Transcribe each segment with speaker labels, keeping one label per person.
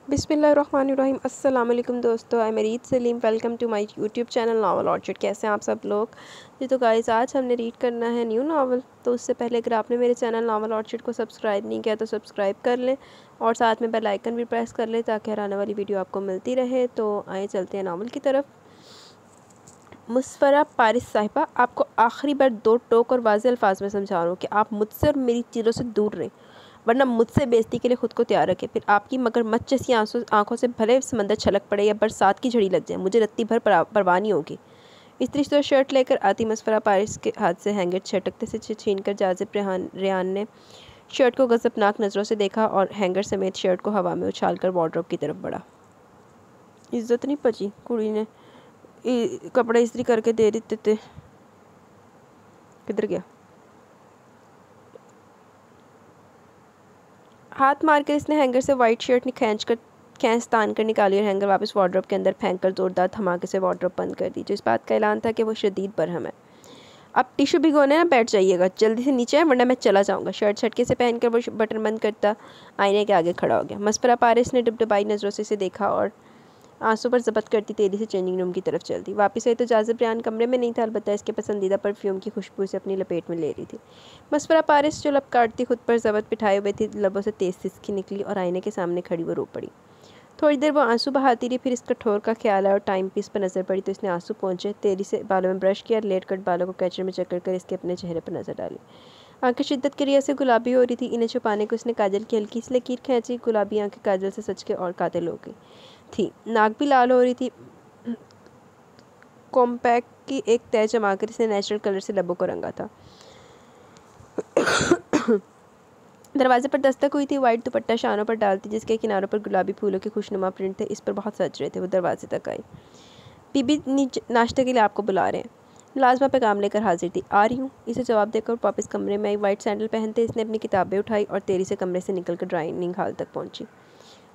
Speaker 1: बिस्मिल्लाहिर्रहमानिर्रहीम। अस्सलाम वालेकुम दोस्तों, I am Reed Saleem. Welcome to my YouTube channel naval orchid. कैसे हैं आप सब लोग जी। तो गाइस, आज हमने रीड करना है न्यू नावल। तो उससे पहले अगर आपने मेरे चैनल नावल ऑर्चिड को सब्सक्राइब नहीं किया तो सब्सक्राइब कर लें और साथ में बेल आइकन भी प्रेस कर लें ताकि हर आने वाली वीडियो आपको मिलती रहे। तो आए चलते हैं नावल की तरफ। मुसफ़रा पारिस साहिबा, आपको आखिरी बार दो टोक और वाज़ेह अल्फाज में समझा रहा हूँ कि आप मुझसे और मेरी चीज़ों से दूर रहें, वरना मुझसे बेइज्जती के लिए खुद को तैयार रखें। फिर आपकी मगरमच्छ जैसी आंखों से भले समंदर छलक पड़े या बरसात की झड़ी लग जाए, मुझे रत्ती भर परवाह नहीं होगी। इस्त्री शुदा शर्ट लेकर आती मुसफ़रा पारिस के हाथ से हैंगर छटकते से छीन कर जाजिब रेहान ने शर्ट को गज़बनाक नज़रों से देखा और हैंगर समेत शर्ट को हवा में उछाल कर वार्डरोब की तरफ बढ़ा। इज्जत नहीं पची कुड़ी ने, कपड़े इस्त्री करके दे देते थे। किधर गया? हाथ मारकर इसने हैंगर से वाइट शर्ट खींच तान कर निकाली और हैंगर वापस वार्डरोब के अंदर फेंक कर जोरदार धमाके से वार्डरोब बंद कर दी, जो इस बात का ऐलान था कि वो शदीद बरहम है। अब टिशू भिगोने ना बैठ जाइएगा, जल्दी से नीचे आए वरना मैं चला जाऊंगा। शर्ट झटके से पहनकर वो बटन बंद करता आईने के आगे खड़ा हो गया। मुसफ़रा पारिस ने डबडबाई नज़रों से इसे देखा और आंसू पर ज़ब्त करती तेज़ी से चेंजिंग रूम की तरफ चल दी। वापस आई तो जाजिब रेहान कमरे में नहीं था, अलबत्ता इसके पसंदीदा परफ्यूम की खुशबू से अपनी लपेट में ले रही थी। मुसफ़रा पारिस जो लब काटती खुद पर ज़ब्त बिठाए हुए थी, लबों से तेज़ सिसकी निकली और आईने के सामने खड़ी वो रो पड़ी। थोड़ी देर वो आंसू बहाती रही, फिर इस कठोर का ख्याल आया और टाइम पीस पर नज़र पड़ी तो इसने आंसू पहुँचे तेज़ी से बालों में ब्रश किया, लेट कट बालों को कैचर में चक्कर कर इसके अपने चेहरे पर नज़र डाली। आंखें शिद्दत की रिया से गुलाबी हो रही थी, इन्हें छुपाने को इसने काजल की हल्की सी लकीर खींची। गुलाबी आंखें काजल से सच के और कातिल हो गई थी। नाक भी लाल हो रही थी। कॉम्पैक्ट की एक तय जमाकर इसने नेचुरल कलर से लबों को रंगा था। दरवाजे पर दस्तक हुई थी। वाइट दुपट्टा शानों पर डालती, जिसके किनारों पर गुलाबी फूलों के खुशनुमा प्रिंट थे, इस पर बहुत सज रहे थे। वो दरवाजे तक आई। बीबी नाश्ते के लिए आपको बुला रहे हैं। लाजमा पैगाम लेकर हाजिर थी। आ रही हूँ, इसे जवाब देकर वापस कमरे में आई। वाइट सैंडल पहनते इसने अपनी किताबें उठाई और तेजी से कमरे से निकलकर डाइनिंग हॉल तक पहुंची।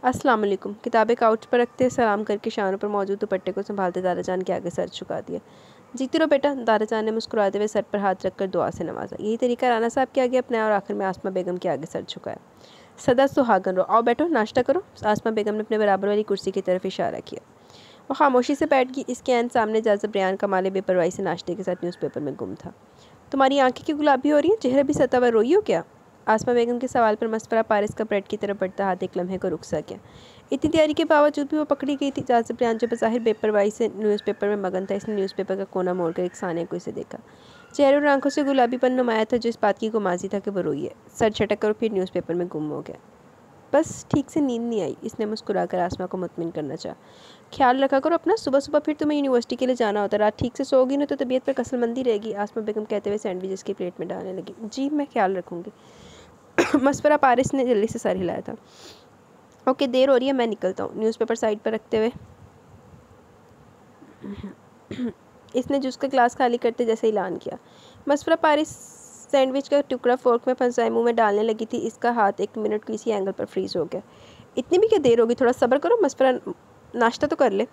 Speaker 1: अस्सलाम वालेकुम। किताबें काउच पर रखते सलाम करके शानों पर मौजूद दुपट्टे को संभालते दाराजान के आगे सर झुका दिया। जीती रहो बेटा, दाराजान ने मुस्कुराते हुए सर पर हाथ रखकर दुआ से नवाजा। यही तरीका राना साहब के आगे अपनाया और आखिर में आसमा बेगम के आगे सर झुकाया। सदा सुहागन रहो, आओ बैठो, नाश्ता करो। आसमा बेगम ने अपने बराबर वाली कुर्सी की तरफ इशारा किया। वो खामोशी से बैठ गई। इसके ऐन सामने जाजिब रेहान कमाले बेपरवाही से नाश्ते के साथ न्यूज़पेपर में गुम था। तुम्हारी आंखें क्यों गुलाबी हो रही हैं? चेहरा भी सता हुआ, रोई हो क्या? आसमा बेगम के सवाल पर मुसफ़रा पारिस का ब्रेड की तरफ बढ़ता हाथ एक लम्हे को रुक सा किया। इतनी तैयारी के बावजूद भी वो पकड़ी गई थी। जाजिब रेहान जो बज़ाहिर बेपरवाही से न्यूज़पेपर में मगन था, इसने न्यूज़पेपर का कोना मोड़कर एक साने को इसे देखा। चेहरे और आंखों से गुलाबीपन नुमाया था, जो इस बात की गुमाजी था कि वो रोई है। सर झटक कर फिर न्यूज़पेपर में गुम हो गया। बस ठीक से नींद नहीं आई, इसने मुस्कुराकर आसमा को मुतमिन करना चाहा। ख्याल रखा करो अपना, सुबह सुबह फिर तुम्हें यूनिवर्सिटी के लिए जाना होता है। रात ठीक से सोओगी ना तो तबीयत पर कसलमंदी रहेगी। आसमा बेगम कहते हुए सैंडविच की प्लेट में डालने लगी। जी मैं ख्याल रखूँगी। मुसफ़रा पारिस ने जल्दी से सर हिलाया था। ओके, देर हो रही है, मैं निकलता हूँ। न्यूज़पेपर साइड पर रखते हुए इसने जूस का ग्लास खाली करते जैसे ऐलान किया। मुसफ़रा पारिस सैंडविच का टुकड़ा फोर्क में फंसाए मुंह में डालने लगी थी। इसका हाथ एक मिनट किसी एंगल पर फ्रीज हो गया। इतनी भी क्या देर होगी, थोड़ा सब्र करो। मुसफ़रा नाश्ता तो कर ले।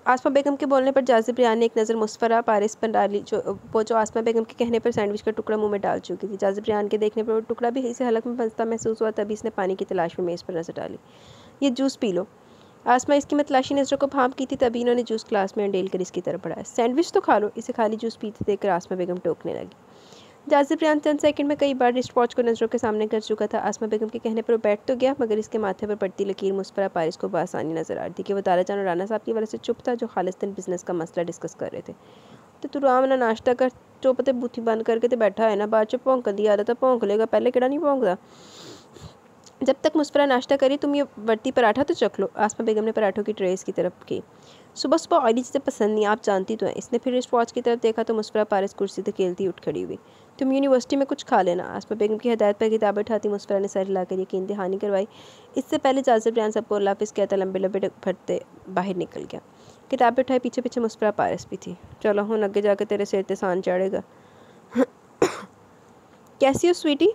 Speaker 1: आसमा बेगम के बोलने पर जाजिब रेहान ने एक नज़र मुसफ़रा पारिस पर डाली, जो आसमा बेगम के कहने पर सैंडविच का टुकड़ा मुंह में डाल चुकी थी। जाजिब रेहान के देखने पर वो टुकड़ा भी इसे हलक में फंसता महसूस हुआ। तभी इसने पानी की तलाश में मेज़ पर नज़र डाली। ये जूस पी लो। आसमा इसकी मतलाशी नज़रों को भांप की थी, तभी इन्होंने जूस ग्लास में अंडेल कर इसकी तरफ बढ़ाया। सैंडविच तो खा लो। इसे खाली जूस पीते देखकर आसमा बेगम टोकने लगी। जाजिब रेहान चंद सेकंड में कई बार रिस्ट वॉच को नज़रों के सामने कर चुका था। आसमा बेगम के कहने पर वो बैठ तो गया, मगर इसके माथे पर पड़ती लकीर मुसफ़रा पारिस को बआसानी नज़र आ रही थी कि वो दाराजान और राना साहब की वजह से चुप था, जो खालिस्तान बिजनेस का मसला डिस्कस कर रहे थे। तो तू राम ना नाश्ता कर, चुप ते बूथी बंद करके तो बैठा है ना, बाद चो भौंकन दी आदत है, भौंक लेगा, पहले केड़ा नहीं भौंकदा। जब तक मुसफ़रा नाश्ता करी, तुम ये वर्ती पराठा तो चख लो। आसमा बेगम ने पराठों की ट्रे इसकी तरफ की। सुबह सुबह ऑयली चीज़ें पसंद नहीं, आप जानती तो हैं। इसने फिर रिस्ट वॉच की तरफ देखा तो मुसफ़रा पारिस कुर्सी से खेलती उठ खड़ी हुई। तुम यूनिवर्सिटी में कुछ खा लेना। आसमा बेगम की हिदायत पर किताबें उठाती मुसफ़रा ने सर हिलाकर यकीन दहानी करवाई। इससे पहले जाजिब रेहान सबको अल्लाह हाफ़िज़ कहता लंबे लंबे फटते बाहर निकल गया। किताबें उठाई, पीछे पीछे मुसफ़रा पारिस भी थी। चलो हूँ अगे जाकर तेरे सिर ते सान चढ़ेगा। कैसी हो स्वीटी?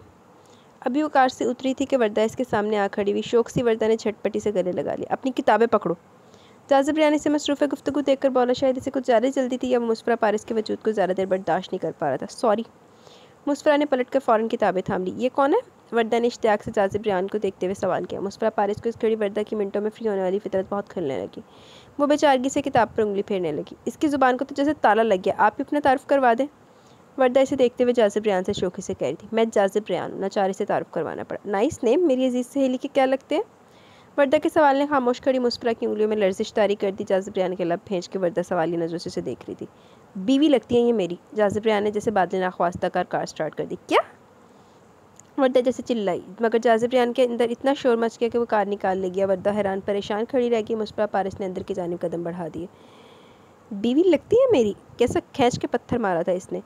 Speaker 1: अभी वो कार से उतरी थी कि वर्दा इसके सामने आ खड़ी हुई। शौक सी वर्दा ने झटपटी से गले लगा लिया। अपनी किताबें पकड़ो। जाजिब रेहान से मसरूफ़ गुफ्तगू देखकर बोला, शायद इसे कुछ ज़्यादा जल्दी थी या वो मुसफ़रा पारिस के वजूद को ज़्यादा देर बर्दाश्त नहीं कर पा रहा था। सॉरी। मुसफ़रा ने पलट कर फ़ौरन किताबें थाम ली। ये कौन है? वर्दा ने इश्तियाक से जाज़िब रियान को देखते हुए सवाल किया। मुस्फरा पारिस को इस घड़ी वर्दा की मिनटों में फ्री होने वाली फितरत बहुत खिलने लगी। वो बेचारगी से किताब पर उंगली फेरने लगी। इसकी ज़ुबान को तो जैसे ताला लग गया, आप भी अपना तारुफ करवा दें। वर्दा इसे देखते हुए जाज़िब रियान से शौक़ी से कह रही थी, मैं जाज़िब रियान हूँ। नाचारी से तारुफ करवाना पड़ा। नाइस नेम, मेरी अजीज़ सहेली के क्या लगते हैं? वर्दा के सवाल ने खामोश खड़ी मुस्फरा की उंगलियों में लर्जिश तारी कर दी। जाज़िब रियान के लब फेंच के वर्दा सवाली नज़रों से उसे देख रही थी। बीवी लगती है ये मेरी। जाज़िब रियान ने जैसे बादल नाख्वास्ता कर कार स्टार्ट कर दी। क्या? वर्दा जैसे चिल्लाई, मगर जाज़िब रियान के अंदर इतना शोर मच गया कि वो कार निकाल ले गया। वर्दा हैरान परेशान खड़ी रह गई। मुस्फरा पारिस ने अंदर की जानिब कदम बढ़ा दिए। बीवी लगती है मेरी? कैसा खींच के पत्थर मारा था इसने।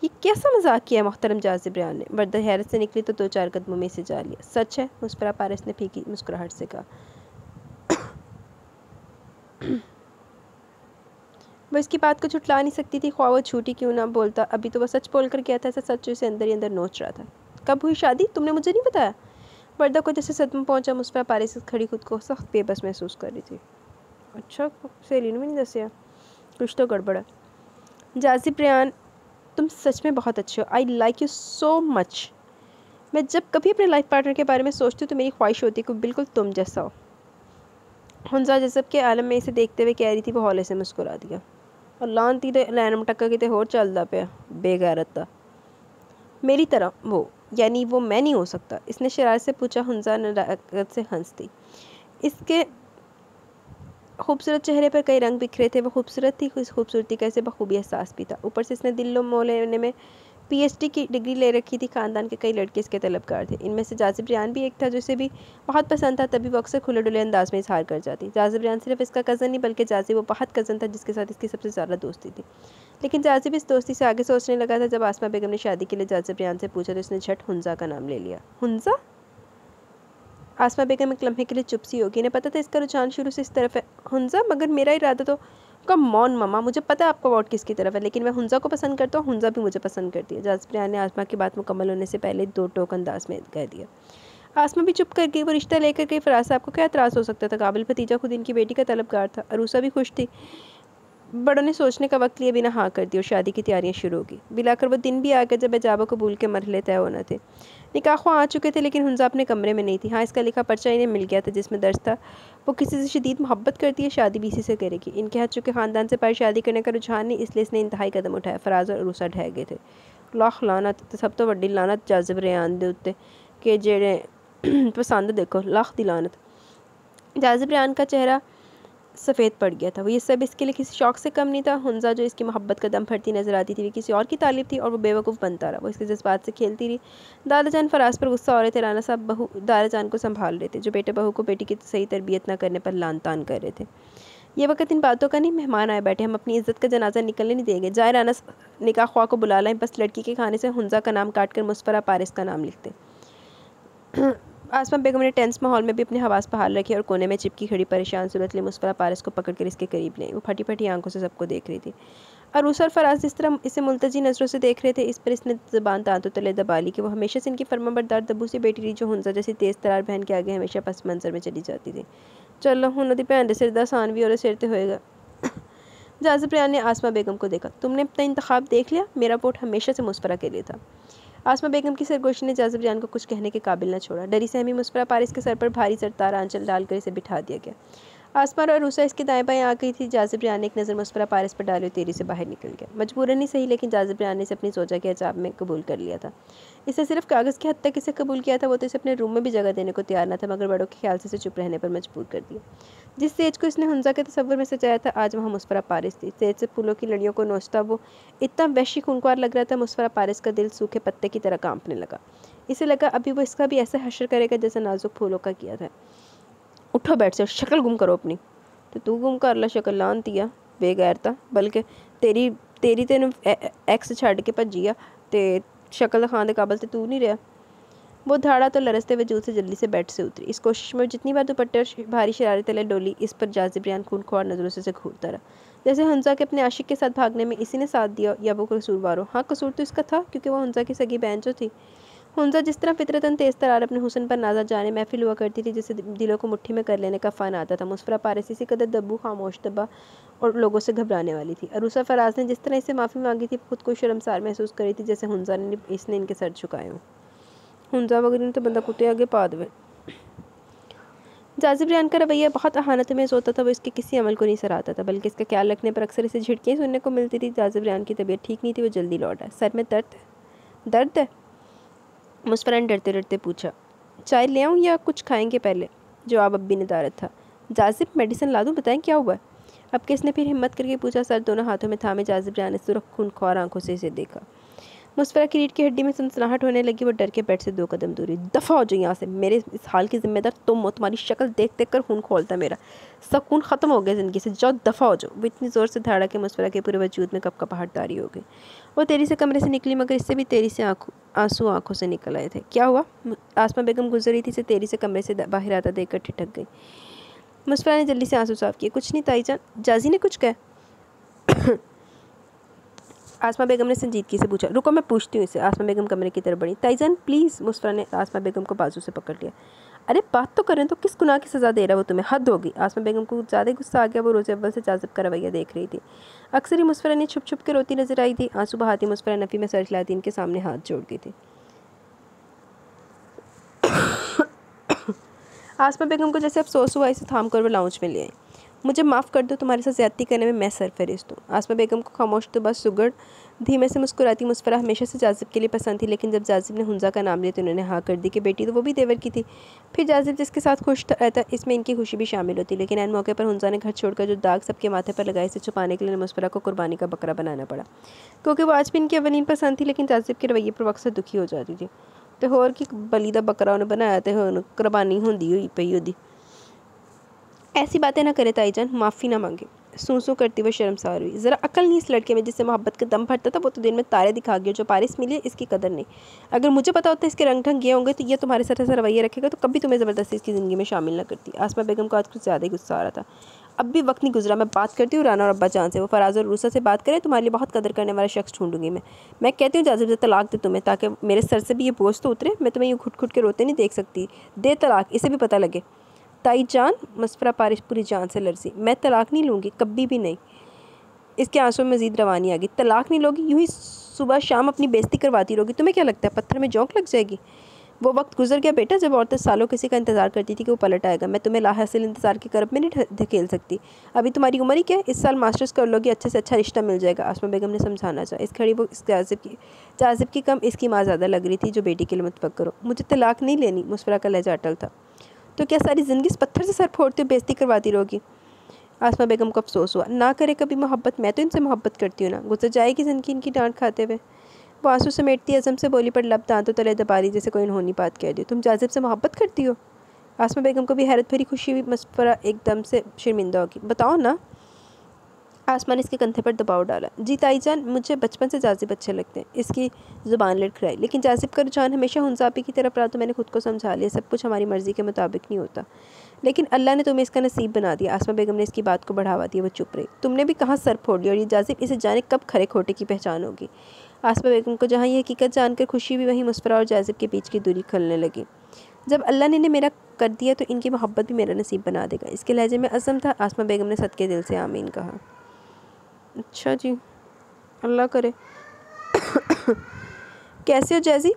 Speaker 1: ये कैसा मजाक किया है मोहतरम जाज़िब रियान ने। वर्दा हैरत से निकली तो 2-4 कदमों में से जा लिया। सच है, मुस्फरा पारिस ने फीकी मुस्कुराहट से कहा। वो इसकी बात को झुठला नहीं सकती थी, ख्वाह वो झूठी क्यों ना बोलता। अभी तो वह सच बोल कर गया था, ऐसा सच उसे अंदर ही अंदर नोच रहा था। कब हुई शादी? तुमने मुझे नहीं बताया। वर्दा को जैसे सदमा पहुंचा। मुस्फरा पारिस खड़ी खुद को सख्त बेबस महसूस कर रही थी। अच्छा, सहेली ने भी नहीं दसिया, कुछ तो गड़बड़ है। जाज़िब रियान, तुम सच में बहुत अच्छे हो। I like you so much. मैं जब कभी अपने लाइफ पार्टनर के बारे में सोचती हूँ तो मेरी ख्वाहिश होती है कि बिल्कुल तुम जैसा हो। हुंजा जज़ब के आलम में इसे देखते हुए कह रही थी। वो हौले से मुस्कुरा दिया और लान तीरे लैन मटक्का किते होर चलदा पे बेगैरत दा मेरी तरह। वो यानी वो मैं नहीं हो सकता, इसने शरारत से पूछा। हुंजा नदाकत से हंसती। इसके खूबसूरत चेहरे पर कई रंग बिखरे थे। वो खूबसूरत थी, उस खूबसूरती का इसे बखूबी एहसास भी था। ऊपर से इसने दिल मोह लेने में PhD की डिग्री ले रखी थी। ख़ानदान के कई लड़के इसके तलबगार थे। इनमें से जाज़िब रियान भी एक था जो इसे भी बहुत पसंद था। तभी वो अक्सर खुले डुले अंदाज में इजहार कर जाती। जाज़िब रियान सिर्फ इसका कज़न नहीं बल्कि जाज़िब वो बहुत कज़न था जिसके साथ इसकी सबसे ज़्यादा दोस्ती थी। लेकिन जाज़िब इस दोस्ती से आगे सोचने लगा था। जब आसमा बेगम ने शादी के लिए जाज़िब रियान से पूछा तो इसने झट हुंजा का नाम ले लिया। हुंजा? आसमा बेगम एक लम्हे के लिए चुप सी होगी। इन्हें पता था इसका रुझान शुरू से इस तरफ है। हुंजा? मगर मेरा इरादा तो कम मौन ममा, मुझे पता है आपका वोट किसकी तरफ है, लेकिन मैं हुंजा को पसंद करता हूँ, हुंजा भी मुझे पसंद करती है। जाज़िब रियान ने आसमा की बात मुकम्मल होने से पहले 2 टोक अंदाज में कह दिया। आसमा भी चुप कर गई। वो रिश्ता लेकर गई। फराज साहब को क्या एतराज़ हो सकता था? काबिल भतीजा खुद इनकी बेटी का तलबगार था। अरूसा भी खुश थी। बड़ों ने सोचने का वक्त लिए बिना हाँ कर दी और शादी की तैयारियां शुरू होगी। बिलाकर वो दिन भी आ गए जब एजाबा कबूल के मरहले तय होना थे। निकाह ख्वाह आ चुके थे लेकिन हुंजा अपने कमरे में नहीं थी। हाँ, इसका लिखा पर्चा इन्हें मिल गया था जिसमें दर्ज था वो किसी से शदीद मोहब्बत करती है, शादी भी इसी से करेगी। इनके हद चुके ख़ानदान से पर शादी करने का रुझान नहीं, इसलिए इसने इंतहाई कदम उठाया। फराज और अरूसा ढह गए थे। लाख लानत, सब तो वड्डी लानत जाज़िब रियान दे उत्ते कि जेड़े पसंद देखो, लाख दी लानत। जाज़िब रियान का चेहरा सफ़ेद पड़ गया था। वो ये सब इसके लिए किसी शौक़ से कम नहीं था। हुंजा जो इसकी मोहब्बत का दम भरती नजर आती थी, वो किसी और की तारीफ थी और वो बेवकूफ़ बनता रहा। वो इसके जज्बात से खेलती रही। दादा जान फराज पर गुस्सा हो रहे थे। राना साहब बहू दादा जान को संभाल रहे थे जो बेटे बहू को बेटी की सही तरबियत न करने पर लान तान कर रहे थे। ये वक्त इन बातों का नहीं, मेहमान आए बैठे, हम अपनी इज्जत का जनाजा निकलने नहीं देंगे। जाए राना निकाह ख्वाह को बुला लाएं। बस लड़की के खाने से हुंजा का नाम काट कर मुस्फरा पारिस का नाम लिखते। आसमा बेगम ने टेंस माहौल में भी अपने हवास बहाल रखे और कोने में चिपकी खड़ी परेशान सूरत ले मुस्फरा पारिस को पकड़कर इसके करीब ले। वो फटी फटी आंखों से सबको देख रही थी। अरूसा और फराज जिस तरह इसे मुल्तजी नज़रों से देख रहे थे, इस पर इसने ज़बान दांतों तले दबा ली कि वो हमेशा से इनकी फर्माबरदार दब्बू सी बेटी रही जो हुंजा जैसी तेज़ तरार बहन के आगे हमेशा पस मंजर में चली जाती थी। चलो हुन दी भैन दे सिर दा आसान भी और सिर ते होएगा। जाज़िब रियान ने आसमा बेगम को देखा। तुमने अपना इंतखाब देख लिया? मेरा वोट हमेशा से मुस्फरा के लिए था। आसमा बेगम की सरगोशी ने जाज़िब रियान को कुछ कहने के काबिल न छोड़ा। डरी सहमी मुस्फरा पारिस के सर पर भारी सरतार आंचल डालकर इसे बिठा दिया गया। आसमा और अरूसा इसके दाएं बाएं आ गई थी। जाज़िब रियान ने एक नज़र मुस्फरा पारिस पर डाली और तेरी से बाहर निकल गया। मजबूरन नहीं सही, लेकिन जाज़िब रियान ने इसे अपनी सोचा के अजाब में कबूल कर लिया था। इसे सिर्फ कागज़ की हद तक इसे कबूल किया था। वो तो इसे अपने रूम में भी जगह देने को तैयार न था, मगर बड़ों के ख्याल से इसे चुप रहने पर मजबूर कर दिया। जिस सेज को इसने हुंजा के तस्वर में सजाया था, आज वहाँ मुस्फरा पारिस थी। सेज से फूलों की लड़ियों को नोचता वो इतना वहशी खूंखार लग रहा था। मुस्फरा पारिस का दिल सूखे पत्ते की तरह कांपने लगा। इसे लगा अभी वो इसका भी ऐसा हशर करेगा जैसा नाजुक फूलों का किया था। उठो बैठ से, शक्ल गुम करो अपनी। तो तू गुम कर ला शक्ल लानती आ बेगैरता, बल्कि तेरी तेन एक्स छड़ के भजी आ ते शक्ल दिखाने के काबिल तो तू नहीं रहा। वो धाड़ा तो लरसते वजूद से जल्दी से बेड से उतरी। इस कोशिश में जितनी बार दुपट्टे और भारी शरारे तले डोली, इस पर जाज़िब रियान खूनख्वार नज़रों से घूरता रहा, जैसे हुंजा के अपने आशिक के साथ भागने में इसी ने साथ दिया या वो कसूरवार हो। हाँ, कसूर तो इसका था क्योंकि वो हुंजा की सगी बहन जो थी। हुंजा जिस तरह फितरतन तेज़ तरार अपने हुस्न पर नाजा जाने महफिल हुआ करती थी, जिससे दिलों को मुट्ठी में कर लेने का फ़न आता था। मुस्फरा पारिस इसी कदर दब्बू, खामोश, दबा और लोगों से घबराने वाली थी। अरूसा फराज ने जिस तरह इससे माफ़ी मांगी थी, खुद को शर्मसार महसूस करी थी, जैसे हुंजा ने इसने इनके सर झुकाए हों। हुंजा वगैरह तो बंदा कुत्ते आगे पा दे। जाजिब रेहान का रवैया बहुत अहानतमेज़ होता था। वो इसके किसी अमल को नहीं सराहता था, बल्कि इसका ख्याल रखने पर अक्सर इसे झिड़कियाँ सुनने को मिलती थी। जाजिब रेहान की तबीयत ठीक नहीं थी, वो जल्दी लौट आया। सर में दर्द है? मुस्फरा ने डरते डरते पूछा। चाय ले आऊँ या कुछ खाएंगे पहले? जवाब अब भी निदारत था। जाजिब, मेडिसिन ला दूँ? बताएं क्या हुआ है? अब किसने फिर हिम्मत करके पूछा। सर दोनों हाथों में थामे जाजिब रेहान ने सुरख खूनख्वार आंखों से इसे देखा। मुस्फरा की रीढ़ की हड्डी में सनसनाहट होने लगी। वो डर के बेड से 2 कदम दूर हुई। दफ़ा हो जाओ यहाँ से, मेरे इस हाल की जिम्मेदार तुम हो। तुम्हारी शक्ल देख देख कर खून खोलता मेरा, सुकून ख़त्म हो गया ज़िंदगी से। जाओ, दफ़ा हो जाओ। वो इतनी ज़ोर से धाड़ा कि मुस्फरा के पूरे वजूद में कपकपाहट तारी हो गई। वो तेरी से कमरे से निकली, मगर इससे भी तेरी से आंसू आंखों से निकल आए थे। क्या हुआ? आसमा बेगम गुजर रही थी, इसे तेरी से कमरे से बाहर आता देखकर ठिठक गई। मुस्फरा ने जल्दी से आंसू साफ किए। कुछ नहीं ताईजान। जाजी ने कुछ कहा? आसमा बेगम ने संजीदगी से पूछा। रुको, मैं पूछती हूँ इसे। आसमा बेगम कमरे की तरफ बढ़ी। ताईजान प्लीज़। मुस्फरा ने आसमा बेगम को बाजू से पकड़ लिया। अरे बात तो करें, तो किस गुनाह की सज़ा दे रहा है वो तुम्हें? हद होगी। आसमा बेगम को ज़्यादा गुस्सा आ गया। वो रोज़ अव्वल से जाजिब का रवैया देख रही थी। अक्सर ही मुस्फरा ने छुप छुप के रोती नजर आई थी। आंसू बहाती मुस्फरा नफ़ी में सर हिलाती इनके सामने हाथ जोड़ गई थी। आसमा बेगम को जैसे अफसोस हुआ, इसे थाम कर वो लाउंज में ले आई। मुझे माफ़ कर दो, तुम्हारे साथ ज़्यादती करने में मैं सरफरिश्त हूँ। आसमा बेगम को खामोश तो बस सुगड़ धीमे से मुस्कुराती। मुस्फरा हमेशा से जाजिब के लिए पसंद थी, लेकिन जब जाजिब ने हुंजा का नाम लिया तो उन्होंने हाँ कर दी कि बेटी तो वो भी देवर की थी। फिर जाजिब जिसके साथ खुश रहता, इसमें इनकी खुशी भी शामिल होती। लेकिन ऐन मौके पर हुंजा ने घर छोड़कर जो दाग सबके माथे पर लगाए, इसे छुपाने के लिए मुस्फरा को कुर्बानी का बकरा बनाना पड़ा, क्योंकि वो आज भी इनकी अवलीन पसंद थी, लेकिन जाजिब के रवैये पर अक्सर दुखी हो जाती थी। तो होर की बली दा बकरा उन्हें बनाया तो हुण कुर्बानी होंदी हुई पई ओदी। ऐसी बातें ना करे ताईजान, माफ़ी ना मांगे। सूं करती हुए शर्मसार हुई। ज़रा अकल नहीं इस लड़के में, जिससे मोहब्बत का दम भरता था। वो तो दिन में तारे दिखा गया। जो पारिस मिली इसकी कदर नहीं। अगर मुझे पता होता इसके रंग ढंग ये होंगे तो ये तुम्हारे साथ ऐसा रवैया रखेगा तो कभी तुम्हें ज़बरदस्ती इसकी ज़िंदगी में शामिल ना करती। आसमा बेगम को आज कुछ ज़्यादा ही गुस्सा आ रहा था। अब भी वक्त नहीं गुजरा, मैं बात करती हूँ राना और अब्बा जान से। वो फराज और रूसा से बात करें, तुम्हारे लिए बहुत कदर करने वाला शख्स ढूंढूंगी मैं कहती हूँ जाजिब से तलाक दे तुम्हें, ताकि मेरे सर से भी ये बोझ तो उतरे। मैं तुम्हें यूँ घुट घुट के रोते नहीं देख सकती। दे तलाक, इसे भी पता लगे। ताईजान, मुस्फरा पारिश पूरी जान से लरसी। मैं तलाक नहीं लूँगी, कभी भी नहीं। इसके आंसू में मजीद रवानी आ गई। तलाक नहीं लोगी? यूँ ही सुबह शाम अपनी बेइज्जती करवाती रहोगी। तुम्हें क्या लगता है पत्थर में जोंक लग जाएगी? वो वक्त गुजर गया बेटा, जब औरतें सालों किसी का इंतजार करती थी कि वो पलट आएगा। मैं तुम्हें लाहासिल इंतजार की करब में नहीं धकेल सकती। अभी तुम्हारी उम्र ही क्या है? इस साल मास्टर्स कर लोगी, अच्छे से अच्छा रिश्ता मिल जाएगा। आसमा बेगम ने समझाना चाहा। इस खड़ी वो जाजिब की कम इसकी माँ ज़्यादा लग रही थी, जो बेटी के लिए मुतफक्कर हो। मुझे तलाक नहीं लेनी। मुस्फरा का लहजा अटल था। तो क्या सारी ज़िंदगी इस पत्थर से सर फोड़ते हुए बेइज्जती करवाती रहोगी? आसमा बेगम को अफसोस हुआ। ना करे कभी मोहब्बत, मैं तो इनसे मोहब्बत करती हूँ ना। गुजर जाएगी ज़िंदगी इनकी डांट खाते हुए। वो आंसू समेटती अज़म से बोली, पर लब दांतों तले दबा रही जैसे कोई अनहोनी बात कह दी। तुम जाजिब से मोहब्बत करती हो? आसमा बेगम को भी हैरत भरी खुशी हुई। मुस्फरा एकदम से शर्मिंदा होगी। बताओ ना। आसमा ने इसके कंधे पर दबाव डाला। जी ताईजान, मुझे बचपन से जाजिब अच्छे लगते हैं। इसकी ज़ुबान लड़खड़ाई। लेकिन जाजिब का रुझान हमेशा हुंजापी की तरफ रहा, तो मैंने खुद को समझा लिया। सब कुछ हमारी मर्ज़ी के मुताबिक नहीं होता, लेकिन अल्लाह ने तुम्हें इसका नसीब बना दिया। आसमा बेगम ने इसकी बात को बढ़ावा दिया। वो चुप रही। तुमने भी कहाँ सर फोड़ लिया? और ये जाजिब, इसे जाने कब खरे खोटे की पहचान होगी। आसमा बेगम को जहाँ ये हकीकत जानकर खुशी हुई, वहीं मुस्फरा और जाजिब के बीच की दूरी खलने लगी। जब अल्लाह ने मेरा कर दिया तो इनकी मोहब्बत भी मेरा नसीब बना देगा। इसके लहजे में अज़म था। आसमा बेगम ने सदके दिल से आमीन कहा। अच्छा जी, अल्लाह करे। कैसे हो जैजी?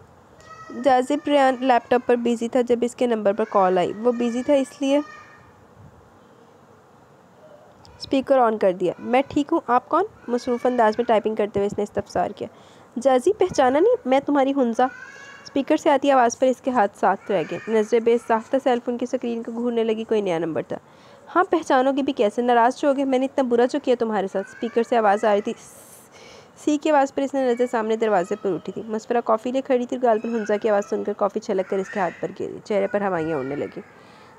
Speaker 1: जाजिब रेहान लैपटॉप पर बिजी था जब इसके नंबर पर कॉल आई। वो बिजी था इसलिए स्पीकर ऑन कर दिया। मैं ठीक हूँ, आप कौन? मसरूफ़ अंदाज में टाइपिंग करते हुए इसने इस्तफसार किया। जाजी, पहचाना नहीं? मैं तुम्हारी हुंजा। स्पीकर से आती आवाज़ पर इसके हाथ साख्त रह गए। नज़रें बेसाख्ता सेलफोन की स्क्रीन को घूरने लगी। कोई नया नंबर था। हाँ, पहचानोगी भी कैसे? नाराज़ हो गए? मैंने इतना बुरा जो किया तुम्हारे साथ? स्पीकर से आवाज़ आ रही थी। सी की आवाज़ पर इसने नज़र सामने दरवाजे पर उठी थी। मुस्फरा कॉफ़ी ले खड़ी थी। गाल पर हुंजा की आवाज़ सुनकर कॉफ़ी छलक कर इसके हाथ पर गिरी। चेहरे पर हवाइयाँ उड़ने लगी।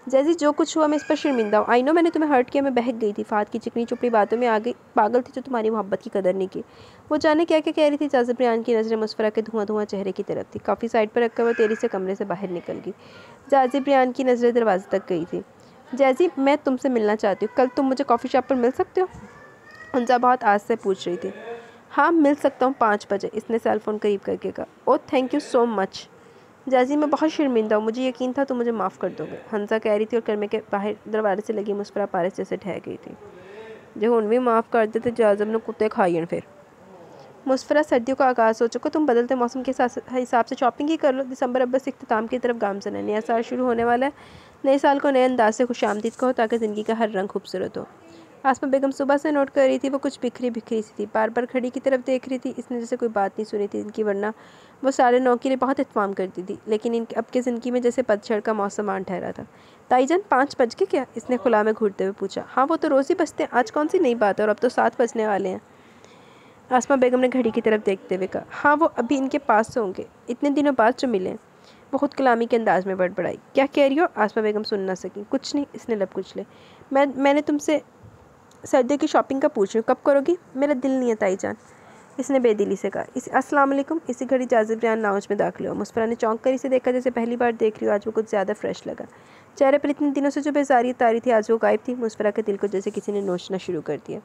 Speaker 1: जैसी जो कुछ हुआ मैं इस पर शर्मिंदा हूँ। आई नो मैंने तुम्हें हर्ट किया। मैं बहक गई थी। फात की चिकनी चुपड़ी बातों में आ गई। पागल थी जो तुम्हारी मोहब्बत की कदर नहीं की। वो जाने क्या क्या कह रही थी। जाजिब रेहान की नज़रें मुस्फरा के धुआं धुआं चेहरे की तरफ थी। काफ़ी साइड पर रखकर वो तेरी से कमरे से बाहर निकल गई। जाजिब रेहान की नज़रें दरवाजे तक गई थी। जैसी, मैं तुमसे मिलना चाहती हूँ। कल तुम मुझे कॉफ़ी शॉप पर मिल सकते हो? हुंजा बहुत आज से पूछ रही थी। हाँ, मिल सकता हूँ 5 बजे। इसने सेलफोन करीब करके कहा। ओह, थैंक यू सो मच। जाजी, मैं बहुत शर्मिंदा हूँ। मुझे यकीन था तुम मुझे माफ़ कर दोगे। हंसा कह रही थी और कमरे के बाहर दरवाजे से लगी मुस्फरा पारिस जैसे ठह गई थी। जो हुन भी माफ़ कर दे तो जाजिब ने कुत्ते खाई फिर। मुस्फरा, सर्दियों का आगाज़ हो चुका, तुम बदलते मौसम के हिसाब से शॉपिंग ही कर लो। दिसंबर अब बस इख्तिताम की तरफ गामज़न है। नया साल शुरू होने वाला है। नए साल को नए अंदाज से खुशामदीद कहो ताकि ज़िंदगी का हर रंग खूबसूरत हो। आसमा बेगम सुबह से नोट कर रही थी। वो कुछ बिखरी बिखरी सी थी, बार बार घड़ी की तरफ देख रही थी। इसने जैसे कोई बात नहीं सुनी थी इनकी, वरना वो 9:30 के लिए बहुत इत्मीनान करती थी। लेकिन इन अब की ज़िंदगी में जैसे पतझड़ का मौसम आन ठहरा था। ताईजान 5 बज के क्या? इसने खुला में घूरते हुए पूछा। हाँ, वो तो रोज़ ही बजते हैं, आज कौन सी नई बात है? और अब तो 7 बजने वाले हैं। आसमा बेगम ने घड़ी की तरफ देखते हुए कहा। हाँ, वो अभी इनके पास होंगे, इतने दिनों बाद जो मिले। वो खुद कलामी के अंदाज में बड़बड़ाई। क्या कह रही हो? आसमा बेगम सुन ना सकी। कुछ नहीं, इसने लब कुचले। मैंने तुमसे सर्दियों की शॉपिंग का पूछ रही हूँ, कब करोगी? मेरा दिल नहीं है ताईजान, इसने बेदिली से कहा। अस्सलाम वालेकुम। इसी घड़ी जाजिब रियान लाउंज में दाखिल हुआ। मुस्फरा ने चौंक कर इसे देखा, जैसे पहली बार देख रही हो। आज वो कुछ ज़्यादा फ्रेश लगा। चेहरे पर इतने दिनों से जो बेजारी तारी थी, आज वो गायब थी। मुस्फरा के दिल को जैसे किसी ने नोचना शुरू कर दिया।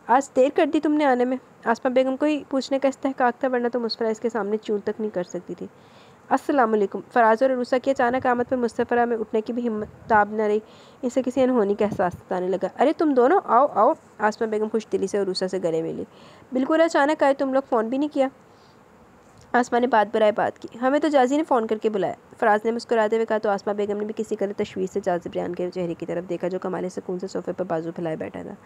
Speaker 1: आज देर कर दी तुमने आने में। आसमा बेगम को ही पूछने का इस्तेहकाक था, वरना तो मुस्फरा इसके सामने चूर तक नहीं कर सकती थी। अस्सलाम वालेकुम। फराज और अरूसा की अचानक आमद पर मुस्तफ़रा में उठने की भी हिम्मत ताब न रही। इसे किसी अनहोनी का एहसास सताने लगा। अरे तुम दोनों आओ आओ। आसमा बेगम खुश दिली से अरूसा से गले मिली। बिल्कुल अचानक आए, तुम लोग फ़ोन भी नहीं किया। आसमा ने बात बराए बात की। हमें तो जाजी ने फ़ोन करके बुलाया। फराज ने मुस्कुराते हुए कहा। तो आसमा बेगम ने भी किसी कदर तशवीश से जाजिब रियान के चेहरे की तरफ देखा, जो कमाले सुकून से सोफे पर बाजू फैलाए बैठा था।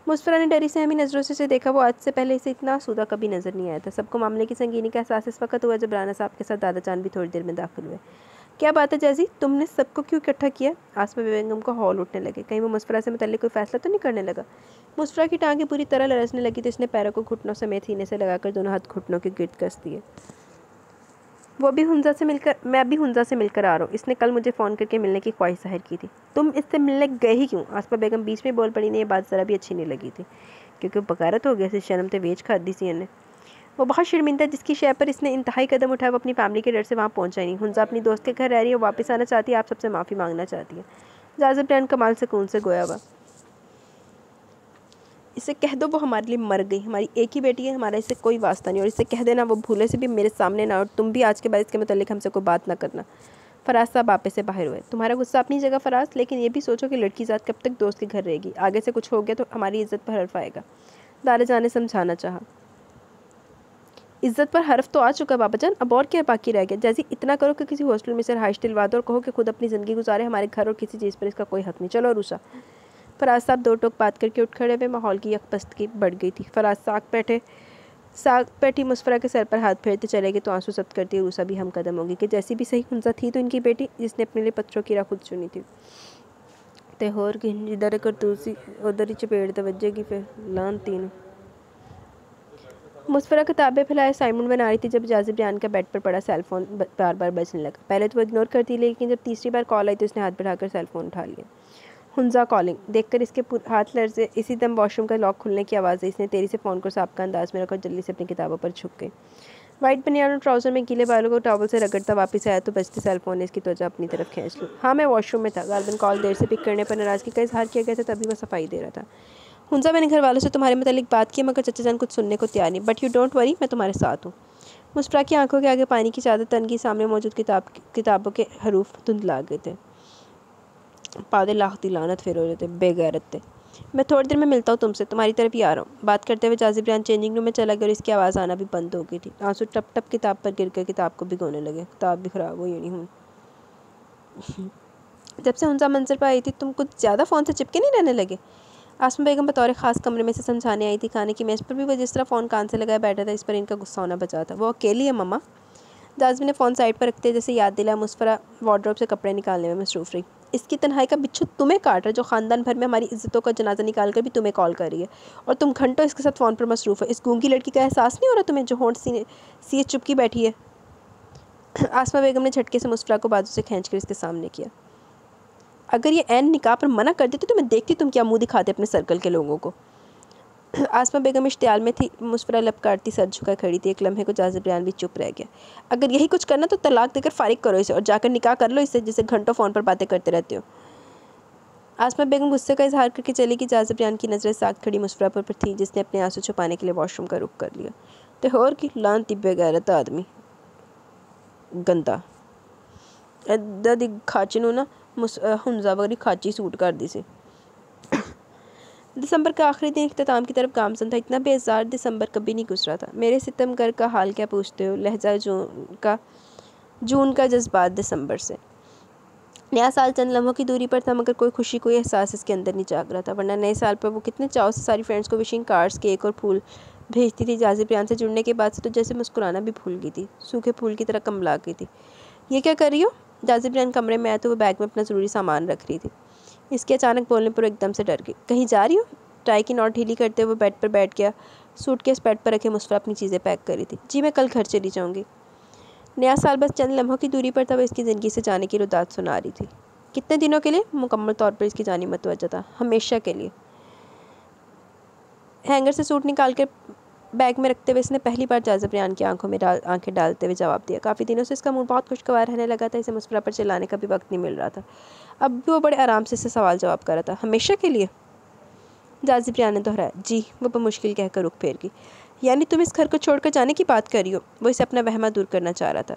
Speaker 1: मुस्फरा ने डरी सहमी नज़रों से उसे देखा। वो आज से पहले इसे इतना आसूदा कभी नज़र नहीं आया था। सबको मामले की संगीनी का एहसास इस वक्त हुआ जब राना साहब के साथ दादा जान भी थोड़ी देर में दाखिल हुए। क्या बात है जैजी, तुमने सबको क्यों इकट्ठा किया? आसमा बेगम को हौल उठने लगे। कहीं वो मुस्फरा से मुतल्लिक कोई फैसला तो नहीं करने लगा। मुस्फरा की टांगें पूरी तरह लरसने लगी तो इसने पैरों को घुटनों समेत सीने से लगाकर दोनों हाथ घुटनों के गिर्द कस दिए। मैं भी हुंजा से मिलकर आ रहा हूँ। इसने कल मुझे फ़ोन करके मिलने की ख्वाहिश जाहिर की थी। तुम इससे मिलने गए ही क्यों? आसमा बेगम बीच में बोल पड़ी ने। ये बात ज़रा भी अच्छी नहीं लगी थी, क्योंकि वो बगारत हो गया से शर्म ते वेज खादी सी ने। वो बहुत शर्मिंदा, जिसकी शय पर इसने इंतहाई कदम उठाया, वो अपनी फैमिली के डर से वहाँ पहुँचा ही नहीं। हुंजा अपनी दोस्त के घर रह रही है, वापस आना चाहती है, आप सबसे माफ़ी मांगना चाहती है। जाजिब रियान कमाल सुकून से गोया हुआ। इसे कह दो वो हमारे लिए मर गई। हमारी एक ही बेटी है, हमारा इससे कोई वास्ता नहीं। और इसे कह देना वो भूले से भी मेरे सामने ना, और तुम भी आज के बाद इसके मुतालिक हमसे कोई बात ना करना। फराज साहब आपे से बाहर हुए। तुम्हारा गुस्सा अपनी जगह फराज, लेकिन ये भी सोचो कि लड़की ज़ात कब तक दोस्त के घर रहेगी। आगे से कुछ हो गया तो हमारी इज्जत पर हर्फ आएगा। दादा जान ने समझाना चाहा। इज्जत पर हर्फ तो आ चुका बाबा जान, अब और क्या बाकी रह गया? जैसे इतना करो कि किसी हॉस्टल में से रहाइश दिलवा दो और कहो कि खुद अपनी ज़िंदगी गुजारे, हमारे घर और किसी चीज़ पर इसका कोई हक नहीं। चलो रूसा। फराज साहब दो टोक बात करके उठ खड़े हुए। माहौल की यकपस्तगी बढ़ गई थी। फराज साग बैठी मुस्फरा के सर पर हाथ फेरते चले गए तो आंसू जब्त करती रूसा भी हम कदम होगी कि जैसी भी सही हुंजा थी तो इनकी बेटी, जिसने अपने लिए पत्थरों की राह खुद चुनी थी। ते होर कि जिधर करतूसी उधर ही चपेट तो बजेगी फिर लान तीन। मुस्फरा किताबें फैलाए साइमन बना रही थी जब जाजिब रियान का बेड पर पड़ा सेलफोन बार बार बजने लगा। पहले तो वो इग्नोर करती, लेकिन जब तीसरी बार कॉल आई तो उसने हाथ बढ़ाकर सेलफोन उठा लिया। हुंजा कॉलिंग। देखकर इसके हाथ लर्जे। इसी दम वॉशरूम का लॉक खुलने की आवाज़ है। इसने तेरी से फ़ोन को सांप का अंदाज में रखा और जल्दी से अपनी किताबों पर झुक गई। वाइट बनियान और ट्राउज़र में गीले बालों को टॉवल से रगड़ता वापस आया तो बजते सेलफोन ने इसकी त्वचा अपनी तरफ खींच ली। हाँ, मैं वॉशरूम में था। गार्डन कॉल देर से पिक करने पर नाराज़गी का इजहार किया गया था, तभी वो सफाई दे रहा था। हुंजा, मैंने घर वालों से तुम्हारे मुतालिक बात की, मगर चचा जान कुछ सुनने को तैयार नहीं। बट यू डोंट वरी, मैं तुम्हारे साथ हूँ। मुस्फरा की आंखों के आगे पानी की चादर तन की। सामने मौजूद किताबों के हरूफ धुंधला गए थे। पादे लाख लानत फिर हो रहे थे, बेगैरत थे। मैं थोड़ी देर में मिलता हूँ तुमसे, तुम्हारी तरफ ही आ रहा हूँ। बात करते हुए जाजिब रियान चेंजिंग रूम में चला गया और इसकी आवाज़ आना भी बंद हो गई थी। आंसू टप टप किताब पर गिर कर किताब को भिगोने लगे। किताब भी ख़राब हुई नहीं हूँ। जब से हुंजा मंजर पर आई थी तुम कुछ ज़्यादा फ़ोन से चिपके नहीं रहने लगे? आसमा बेगम बतौर ख़ास कमरे में से समझाने आई थी। खाने की मेज़ पर भी वो जिस तरह फ़ोन कान से लगाए बैठा था, इस पर इनका गुस्सा होना बचा था। वो अकेली है मम्मा। जाजिब ने फ़ोन साइड पर रखते जैसे याद दिला। मुस्फरा वार्डरोब से कपड़े निकालने में मसरूफ़ रही। इसकी तन्हाई का बिच्छू तुम्हें काट रहा है, जो ख़ानदान भर में हमारी इज्जतों का जनाजा निकाल कर भी तुम्हें कॉल कर रही है, और तुम घंटों इसके साथ फ़ोन पर मसरूफ़ है। इस गूंगी लड़की का एहसास नहीं हो रहा तुम्हें, जो होंठ सीए चुपकी बैठी है? आसमा बेगम ने झटके से मुस्फरा को बाजू से खींच कर इसके सामने किया। अगर ये ऐन निकाह पर मना कर देती तो मैं देखती तुम क्या मुँह दिखाते अपने सर्कल के लोगों को। आसमा बेगम इश्तियाल में थी। मुस्फरा लब काटती सर झुका खड़ी थी। एक लम्हे को जाजिब रियान भी चुप रह गया। अगर यही कुछ करना तो तलाक देकर फारिग करो इसे और जाकर निकाह कर लो इससे, जिसे घंटों फ़ोन पर बातें करते रहते हो। आसमा बेगम गुस्से का इजहार करके चली कि जाजिब रियान की नज़रें साथ खड़ी मुस्फरा पर थी, जिसने अपने आंसू छुपाने के लिए वॉशरूम का रुख कर लिया। तो और की लानती बेगैरत आदमी, गंदा दी खाची ना हुंजा वरी खाची सूट कर दी सी। दिसंबर का आखिरी दिन इख्तिताम की तरफ गामज़न था। इतना बेजार दिसंबर कभी नहीं गुजरा था। मेरे सितमगर का हाल क्या पूछते हो, लहजा जून का जज्बात दिसंबर से। नया साल चंद लम्हों की दूरी पर था, मगर कोई खुशी कोई एहसास इसके अंदर नहीं जाग रहा था। वरना नए साल पर वो कितने चाव से सारी फ्रेंड्स को विशिंग कार्ड्स, केक और फूल भेजती थी। जाजिब रियान से जुड़ने के बाद से तो जैसे मुस्कुराना भी भूल गई थी, सूखे फूल की तरह कमला गई थी। ये क्या कर रही हो? जाजिब रियान कमरे में आया तो वो बैग में अपना ज़रूरी सामान रख रही थी। इसके अचानक बोलने पर एकदम से डर गई। कहीं जा रही हो? टाई की नॉट ढीली करते हुए बेड पर बैठ गया। सूटकेस बेड पर रखे मुस्फरा अपनी चीज़ें पैक करी थी। जी मैं कल घर चली जाऊँगी। नया साल बस चंद लम्हों की दूरी पर था, वह इसकी ज़िंदगी से जाने की रुदात सुना रही थी। कितने दिनों के लिए? मुकम्मल तौर पर इसकी जानी मतवज्जा था। हमेशा के लिए। हैंगर से सूट निकाल कर बैग में रखते हुए इसने पहली बार जाजिब रियान की आंखों में आंखें डालते हुए जवाब दिया। काफ़ी दिनों से इसका मूड बहुत खुशगवार रहने लगा था। इसे मुस्कुरा पर चिल्लाने का भी वक्त नहीं मिल रहा था। अब भी वो बड़े आराम से इससे सवाल जवाब कर रहा था। हमेशा के लिए? जाजिब रियान ने दोहराया। जी। वो बमुश्किल कहकर रुख फेर गई। यानी तुम इस घर को छोड़कर जाने की बात कर रही हो? वो इसे अपना वहमा दूर करना चाह रहा था।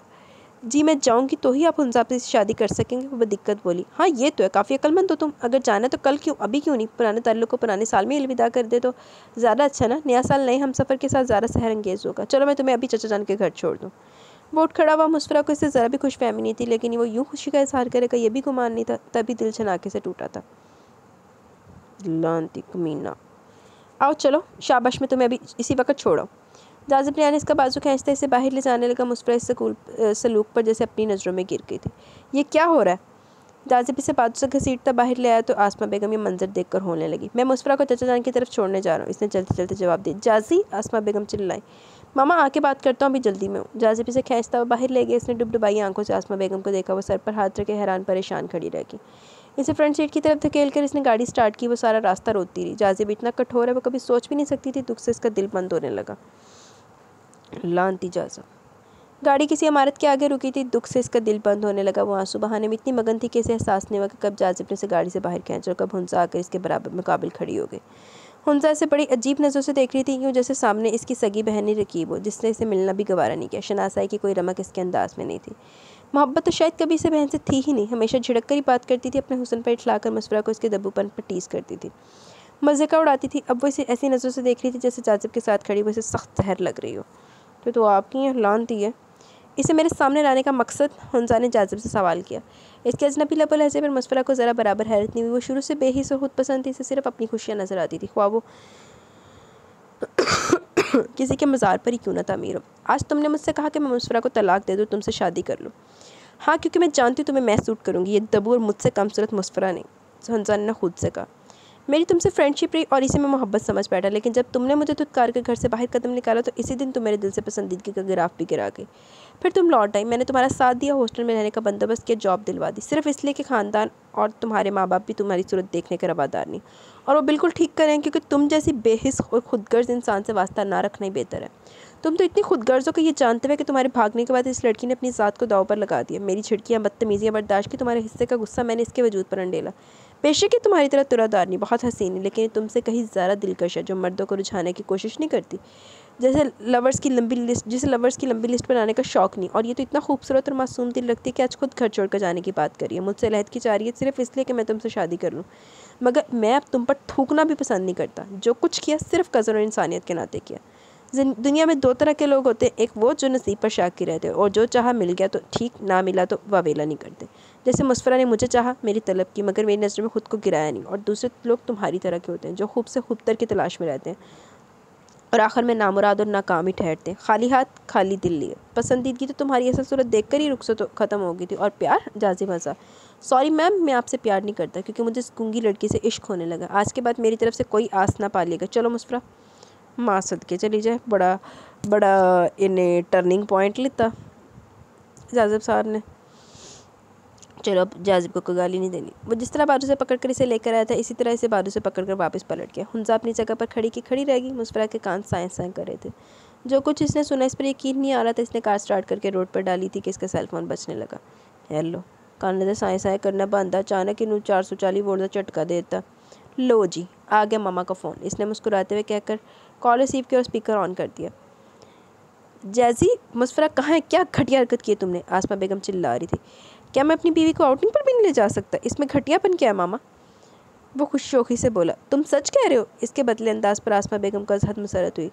Speaker 1: जी मैं जाऊंगी तो ही आप हुंसाब से शादी कर सकेंगे। वो दिक्कत बोली। हाँ ये तो है, काफ़ी अक्लमंद हो तुम। अगर जाना है तो कल क्यों, अभी क्यों नहीं? पुराने ताल्लुक को पुराने साल में ही अलविदा कर दे तो ज़्यादा अच्छा ना। नया साल नए हमसफ़र के साथ ज़्यादा सहर अंगेज़ होगा। चलो मैं तुम्हें अभी चचा जान के घर छोड़ दूँ। वो उठ खड़ा हुआ। मुस्फरा को इससे ज़रा भी खुश फहमी नहीं थी, लेकिन वो यूँ खुशी का इजहार करेगा ये भी गुमान नहीं था। तभी दिल छनाके से टूटा था। लानती कमीना। आओ चलो, शाबाश, मैं तुम्हें अभी इसी वक्त छोड़ो। जाजिब रियान इसका बाजू खींचते इसे बाहर ले जाने लगा। मुस्फरा इस सलूक पर जैसे अपनी नज़रों में गिर गई थी। ये क्या हो रहा है? जाजिब इसे बाजू से घसीटता बाहर ले आया तो आसमा बेगम ये मंजर देखकर होने लगी। मैं मुस्फरा को चचा जान की तरफ छोड़ने जा रहा हूँ, इसने चलते चलते जवाब दिया। जाजी, आसमा बेगम चिल्लाई। मामा आके बात करता हूँ, अभी जल्दी में हूँ। जाजिब इसे खींचता हुआ बाहर ले गया। इसने डुबडुबाई आंखों से आसमा बेगम को देखा। वो सर पर हाथ रखे हैरान परेशान खड़ी रह गई। इसे फ्रंट सीट की तरफ धकेल कर इसने गाड़ी स्टार्ट की। वो सारा रास्ता रोती रही। जाजिब इतना कठोर है वो कभी सोच भी नहीं सकती थी। दुख से इसका दिल बंद होने लगा। लानती जाजिब। गाड़ी किसी इमारत के आगे रुकी थी। दुख से इसका दिल बंद होने लगा। वो आंसू बहाने में इतनी मगन थी कि इसे एहसास नहीं हुआ कि कब जाजिब ने इसे गाड़ी से बाहर खींचा और कब हुंसा आकर इसके बराबर मुकाबिल खड़ी हो गई। हुंसा इसे बड़ी अजीब नज़रों से देख रही थी, यूँ जैसे सामने इसकी सगी बहनी रकीब हो, जिसने इसे मिलना भी गवारा नहीं किया। शनासाई की कोई रमक इसके अंदाज में नहीं थी। मोहब्बत तो शायद कभी इसे बहन से थी ही नहीं। हमेशा झिड़क कर ही बात करती थी। अपने हुस्न पर इठलाकर मुस्फरा को इसके दब्बूपन पर टीस करती थी, मज़े का उड़ाती थी। अब वो इसे ऐसी नज़रों से देख रही थी जैसे जाजिब के साथ खड़ी वो इसे सख्त जहर लग रही हो। तो आपकी है लानती है। इसे मेरे सामने लाने का मकसद? हुंसा ने जाजिब से सवाल किया। इसके अजनबी लबो लहजे पर मुस्फरा को ज़रा बराबर हैरत नहीं हुई। वो शुरू से बेहिस और खुद पसंद थी। इसे सिर्फ अपनी खुशियाँ नजर आती थी, ख्वाह वो किसी के मज़ार पर ही क्यों ना तामीर हो। आज तुमने मुझसे कहा कि मैं मुस्फरा को तलाक दे दूँ, तुमसे शादी कर लूँ। हाँ, क्योंकि मैं जानती हूँ तुम्हें मैं सूट करूँगी। ये दबू और मुझसे कम सूरत मुस्फरा नहीं, हुंसा ने खुद से कहा। मेरी तुमसे फ्रेंडशिप रही और इसे मैं मोहब्बत समझ बैठा, लेकिन जब तुमने मुझे धुतकार कर घर से बाहर कदम निकाला तो इसी दिन तुम मेरे दिल से पसंदीदगी का गिराफ भी गिरा गई। फिर तुम लौट आई। मैंने तुम्हारा साथ दिया, हॉस्टल में रहने का बंदोबस्त किया, जॉब दिलवा दी, सिर्फ इसलिए कि ख़ानदान और तुम्हारे माँ बाप भी तुम्हारी सूरत देखने के रवादार नहीं। और वो बिल्कुल ठीक करें, क्योंकि तुम जैसी बेहिस और खुदगर्ज इंसान से वास्ता ना रखना ही बेहतर है। तुम तो इतनी खुदगर्ज हो कि ये जानते हुए कि तुम्हारे भागने के बाद इस लड़की ने अपनी ज़ात को दाव पर लगा दिया। मेरी छिड़कियाँ बदतमीज़ियाँ बर्दाश्त की, तुम्हारे हिस्से का गुस्सा मैंने इसके वजूद पर अंडेला। बेशक ही तुम्हारी तरह तुरादार नहीं, बहुत हसीन है, लेकिन तुमसे कहीं ज़्यादा दिलकश है, जो मर्दों को रुझाने की कोशिश नहीं करती। जिसे लवर्स की लंबी लिस्ट बनाने का शौक़ नहीं। और ये तो इतना खूबसूरत और मासूम दिल रखती है कि आज खुद घर छोड़कर जाने की बात करी है। मुझसे लहद की चाह रही है सिर्फ इसलिए कि मैं तुमसे शादी कर लूँ। मगर मैं अब तुम पर थूकना भी पसंद नहीं करता। जो कुछ किया सिर्फ कज़न और इंसानियत के नाते किया। दुनिया में दो तरह के लोग होते हैं, एक वो जो नसीब पर शाकी रहते हैं और जो चाहा मिल गया तो ठीक, ना मिला तो वावेला नहीं करते। जैसे मुस्फरा ने मुझे चाहा, मेरी तलब की, मगर मेरी नज़र में खुद को गिराया नहीं। और दूसरे लोग तुम्हारी तरह के होते हैं, जो खूब से खूबतर की तलाश में रहते हैं और आखिर में नामुराद और नाकाम ही ठहरते हैं। खाली हाथ खाली दिल लिए। पसंदीदगी तो तुम्हारी असल सूरत देख कर ही रुखसत तो ख़त्म हो गई थी। और प्यार? जाजिब हंसा। सॉरी मैम, मैं आपसे प्यार नहीं करता, क्योंकि मुझे इस गूंगी लड़की से इश्क होने लगा। आज के बाद मेरी तरफ से कोई आस ना पालिएगा। चलो मुस्फरा, माँ सदके चली जाए। बड़ा बड़ा इन्हें टर्निंग पॉइंट लेता जाजिब साहब ने। चलो अब जाजिब को कोई गाली नहीं देनी। वो जिस तरह बाजू से पकड़कर इसे लेकर आया था, इसी तरह इसे बाजू से पकड़कर वापस पलट गया। हुंसा अपनी जगह पर खड़ी रह गई। मुस्फरा के कान साएं साएं कर रहे थे। जो कुछ इसने सुना इस पर यकीन नहीं आ रहा था। इसने कार स्टार्ट करके रोड पर डाली थी कि इसका सेलफोन बजने लगा। हेलो, कान ने साएं साएं करना बंद। अचानक इन 440 वोल्ट का झटका देता। लो जी, आ गया मामा का फ़ोन, इसने मुस्कुराते हुए कहकर कॉल रिसीव किया और स्पीकर ऑन कर दिया। जैजी, मुस्फरा कहाँ है? क्या घटिया हरकत की है तुमने? आसमा बेगम चिल्ला रही थी। क्या मैं अपनी बीवी को आउटिंग पर भी नहीं ले जा सकता? इसमें घटियापन क्या है मामा? वो खुश शौकी से बोला, तुम सच कह रहे हो? इसके बदले अंदाज पर आसमा बेगम का हद मुसरत हुई।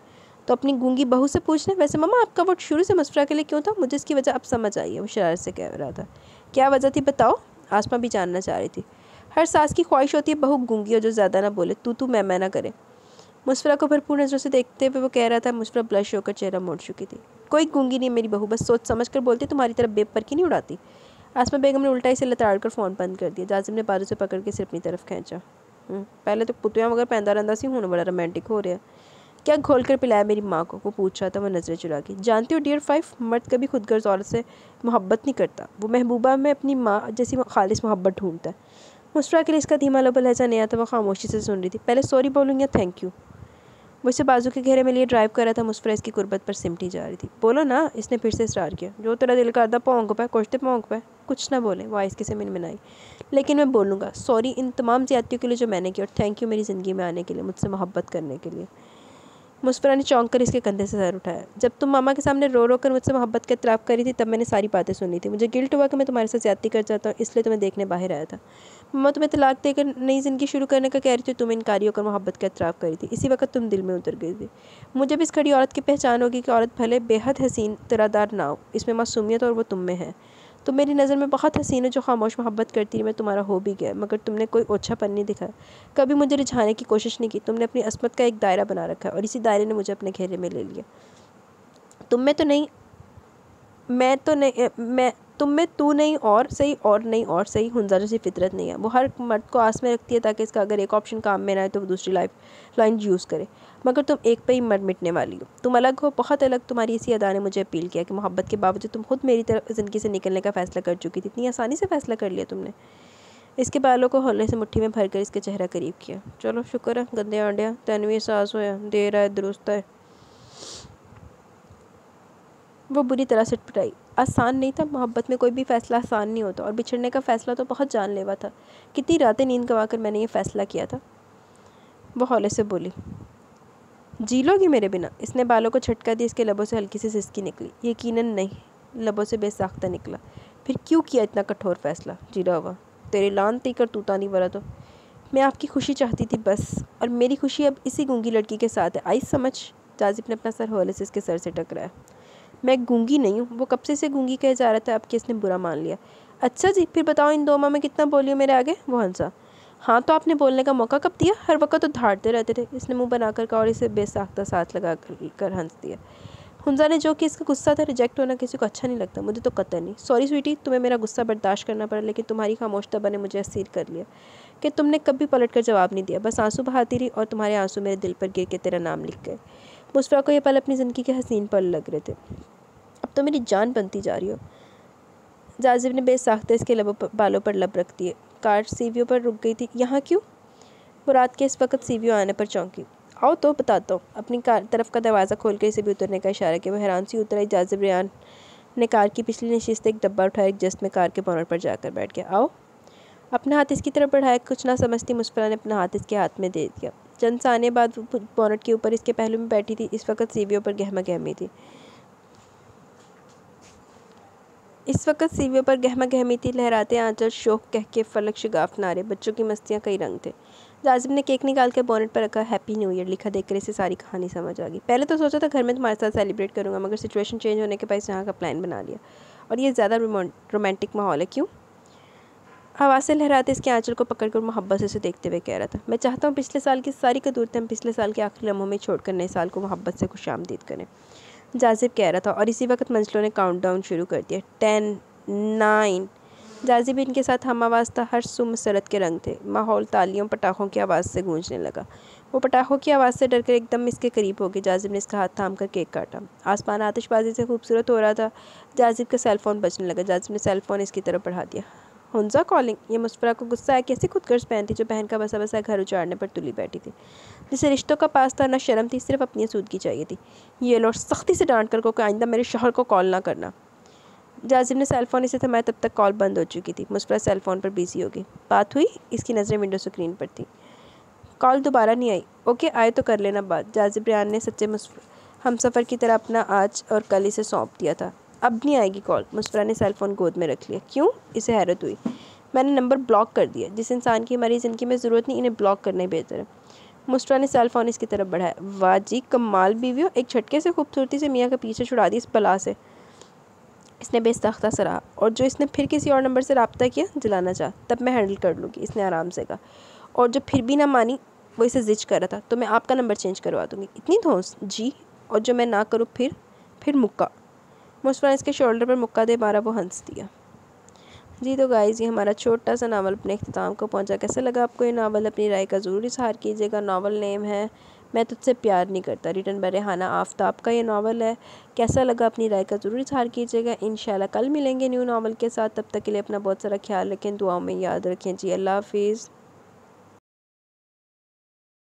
Speaker 1: तो अपनी गूंगी बहू से पूछना, वैसे मामा आपका वोट शुरू से मुस्फरा के लिए क्यों था? मुझे इसकी वजह अब समझ आई है, वो शरारत से कह रहा था। क्या वजह थी बताओ? आसमा भी जानना चाह रही थी। हर सास की ख्वाहिश होती है बहू गूंगी और जो ज़्यादा ना बोले, तू मैं ना करे। मुस्फरा को भरपूर नज़रों से देखते हुए वो कह रहा था। मुस्फरा ब्लश होकर चेहरा मोड़ चुकी थी। कोई गूंगी नहीं मेरी बहू, बस सोच समझ कर बोलती, तुम्हारी तरफ बेपर की नहीं उड़ाती। आसमा बेगम ने उल्टा इसे लताड़ कर फ़ोन बंद कर दिया। जाजिम ने बाजू से पकड़ के सिर अपनी तरफ खींचा। पहले तो पुतिया मगर पैंदा रंदा सी हूँ, बड़ा रोमांटिक हो रहा है। क्या घोल कर पिलाया मेरी माँ को? वो पूछ रहा था, वो नज़रें चुरा के। जानती हो डियर 5, मर्द कभी खुदगर्ज औरत से मोहब्बत नहीं करता, वो महबूबा में अपनी माँ जैसी खालिस मोहब्बत ढूंढता है। मुस्फरा के लिए इसका धीमा लबा लहजा नहीं आता, वो खामोशी से सुन रही थी। पहले सॉरी बोलूँ या थैंक यू? वो इसे बाजू के घेरे में लिए ड्राइव कर रहा था। मुस्फरा इसकी कुर्बत पर सिमटी जा रही थी। बोलो ना, इसने फिर से इसरार किया। जो तेरा दिल करता भौंक पे, कुछ भौंक पे। कुछ ना बोले, वो आइस से मिनमिनाई। लेकिन मैं बोलूँगा सॉरी इन तमाम ज़्यादतियों के लिए जो मैंने की, और थैंक यू मेरी ज़िंदगी में आने के लिए, मुझसे मोहब्बत करने के लिए। मुस्फरा ने चौंक कर इसके कंधे से सर उठाया। जब तुम मामा के सामने रो रो कर मुझसे मोहब्बत का इतराफ़ करी थी, तब मैंने सारी बातें सुनी थी। मुझे गिल्ट हुआ कि मैं तुम्हारे साथ ज़्यादती कर जाता हूँ, इसलिए तुम्हें देखने बाहर आया था। मम्मा तुम्हें तलाक देकर नई ज़िंदगी शुरू करने का कह रही थी, तुम इनकारी होकर मोहब्बत का इतराफ़ करी थी। इसी वक्त तुम दिल में उतर गई थी। मुझे भी इस खड़ी औरत की पहचान होगी कि औरत भले बेहद हसीन तिरादार ना हो, इसमें मासूमियत और वो तुम में है। तुम मेरी नज़र में बहुत हसीन हो जो खामोश मोहब्बत करती रही। मैं तुम्हारा हो भी गया, मगर तुमने कोई ओछापन नहीं दिखाया, कभी मुझे रिझाने की कोशिश नहीं की। तुमने अपनी असमत का एक दायरा बना रखा है और इसी दायरे ने मुझे अपने घेरे में ले लिया। तुम में तो नहीं, मैं तो नहीं, मैं तुम में तू नहीं और सही और नहीं और सही हुंजा जैसी फितरत नहीं है। वो हर मर्द को आस में रखती है ताकि इसका अगर एक ऑप्शन काम में ना आए तो वो दूसरी लाइफ लाइन यूज़ करे, मगर तुम एक पे ही मर मिटने वाली हो। तुम अलग हो, बहुत अलग। तुम्हारी इसी अदा ने मुझे अपील किया कि मोहब्बत के बावजूद तुम खुद मेरी तरफ ज़िंदगी से निकलने का फ़ैसला कर चुकी थी। इतनी आसानी से फ़ैसला कर लिया तुमने। इसके बालों को हौले से मुट्ठी में भर कर इसके चेहरा करीब किया। चलो शुक्र है गंदे आंडिया, तेन भी एहसास होया, देर है दुरुस्त है। वो बुरी तरह से टपटाई। आसान नहीं था, मोहब्बत में कोई भी फ़ैसला आसान नहीं होता, और बिछड़ने का फ़ैसला तो बहुत जानलेवा था। कितनी रातें नींद गंवा कर मैंने ये फ़ैसला किया था। वो हौले से बोली, जी लोगी मेरे बिना? इसने बालों को झटका दिया। इसके लबों से हल्की सी सिसकी निकली। यकीनन नहीं, लबों से बेसाख्ता निकला। फिर क्यों किया इतना कठोर फ़ैसला? जीरा हुआ तेरी लान ती कर तूता नहीं बरा। तो मैं आपकी खुशी चाहती थी बस, और मेरी खुशी अब इसी गूंगी लड़की के साथ है। आई समझ? जाजिब ने अपना सर हौले से इसके सर से टकराया। मैं गूंगी नहीं हूँ। वो कब से इसे गूंगी कहे जा रहा था, अब कि इसने बुरा मान लिया। अच्छा जी, फिर बताओ इन दो माह में कितना बोली हो मेरे आगे? वो हंसा। हाँ तो आपने बोलने का मौका कब दिया? हर वक्त तो धाड़ते रहते थे। इसने मुंह बनाकर कहा और इसे बेसाख्ता साथ लगा कर हंस दिया। हुंजा ने जो कि इसका गुस्सा था, रिजेक्ट होना किसी को अच्छा नहीं लगता। मुझे तो कतई नहीं। सॉरी स्वीटी, तुम्हें मेरा गुस्सा बर्दाश्त करना पड़ा, लेकिन तुम्हारी खामोश तबा ने मुझे असीर कर लिया कि तुमने कभी पलट कर जवाब नहीं दिया, बस आंसू बहाती रही, और तुम्हारे आंसू मेरे दिल पर गिर के तेरा नाम लिख गए। मुस्फरा को ये पल अपनी ज़िंदगी के हसीन पल लग रहे थे। अब तो मेरी जान बनती जा रही हो। जाजिब ने बेसाख्ता इसके बालों पर लब रख दिए। कार सीवियों पर रुक गई थी। यहाँ क्यों? वो रात के इस वक्त सीवियों आने पर चौंकी। आओ तो बताता हूँ। अपनी कार तरफ का दरवाज़ा खोल कर इसे भी उतरने का इशारा किया। वो हैरान सी उतर आई। जाजिब रेयान ने कार की पिछली नशिस्त एक डब्बा उठाया, एक जस्ट में कार के बोनट पर जाकर बैठ गया। आओ। अपना हाथ इसकी तरफ बढ़ाया। कुछ ना समझती मुस्फरा ने अपना हाथ इसके हाथ में दे दिया। चंद साने बाद बोनट के ऊपर इसके पहलू में बैठी थी। इस वक्त सीवियों पर गहमा गहमी थी। लहराते आंचल, शोक कह के, फलक शिगाफ नारे, बच्चों की मस्तियाँ, कई रंग थे। जाजिब ने केक निकाल के बोनेट पर रखा। हैप्पी न्यू ईयर लिखा देखकर इसे सारी कहानी समझ आ गई। पहले तो सोचा था घर में तुम्हारे साथ सेलिब्रेट करूँगा, मगर सिचुएशन चेंज होने के बाद यहाँ का प्लान बना लिया, और ये ज़्यादा रोमांटिक माहौल है। क्यों? हवा से लहराते इसके आंचल को पकड़कर मोहब्बत से उसे देखते हुए कह रहा था। मैं चाहता हूँ पिछले साल की सारी कदूरतें हम पिछले साल के आखिरी लम्हों में छोड़कर नए साल को मोहब्बत से खुशामदीद करें। जाजिब कह रहा था, और इसी वक्त मंजिलों ने काउंटडाउन शुरू कर दिया। 10, 9। जाजिब इनके साथ हम आवाज़ था। हर सू मसरत के रंग थे। माहौल तालियों पटाखों की आवाज़ से गूंजने लगा। वो पटाखों की आवाज़ से डरकर एकदम इसके करीब हो गई। जाजिब ने इसका हाथ थाम कर केक काटा। आसमान आतिशबाजी से खूबसूरत हो रहा था। जाजिब का सेलफोन बजने लगा। जाजिब ने सेलफोन इसकी तरफ बढ़ा दिया। हुंजा कॉलिंग। ये मुस्फरा को गुस्सा है। कैसी खुदगर्ज बहन थी जो बहन का बसा बसा घर उजाड़ने पर तुली बैठी थी, जिसे रिश्तों का पास था, न शर्म थी, सिर्फ अपनी सूदगी चाहिए थी। ये लो, सख्ती से डांट कर को आइंदा मेरे शोहर को कॉल ना करना। जाजिब ने सेलफोन इसे थमाया। तब तक कॉल बंद हो चुकी थी। मुस्फरा सेलफोन पर बिजी हो गई। बात हुई? इसकी नज़रें विंडो स्क्रीन पर थी। कॉल दोबारा नहीं आई। ओके, आए तो कर लेना बात। जाजिब रेयान ने सच्चे हमसफ़र की तरह अपना आज और कल इसे सौंप दिया था। अब नहीं आएगी कॉल। मुस्फरा ने सेलफोन गोद में रख लिया। क्यों? इसे हैरत हुई। मैंने नंबर ब्लॉक कर दिया। जिस इंसान की हमारी ज़िंदगी में ज़रूरत नहीं, इन्हें ब्लॉक करना ही बेहतर है। मुस्ट्रा ने सेल फ़ोन इसकी तरफ बढ़ाया। वाह जी, कमाल बीवी हो, एक झटके से खूबसूरती से मियाँ का पीछे छुड़ा दी इस बला से, इसने बेसख्ता से रहा। और जो इसने फिर किसी और नंबर से रब्ता किया, जलाना चाह, तब मैं हैंडल कर लूँगी, इसने आराम से कहा। और जो फिर भी ना मानी, वो इसे जिद कर रहा था, तो मैं आपका नंबर चेंज करवा दूँगी। इतनी धौंस जी, और जो मैं ना करूँ फिर मुक्का। मुस्फ्रा ने इसके शोल्डर पर मुक्का दे मारा, वो हंस दिया। जी तो गाइज़, ये हमारा छोटा सा नावल अपने इख्तिताम को पहुंचा। कैसा लगा आपको ये नावल? अपनी राय का ज़रूर इज़हार कीजिएगा। नावल नेम है मैं तुझसे प्यार नहीं करता, रिटन बाय रेहाना आफ्ताब का ये नावल है। कैसा लगा अपनी राय का ज़रूर इज़हार कीजिएगा। इंशाल्लाह कल मिलेंगे न्यू नावल के साथ। तब तक के लिए अपना बहुत सारा ख्याल रखें, दुआओं में याद रखें जी। अल्लाह हाफिज़।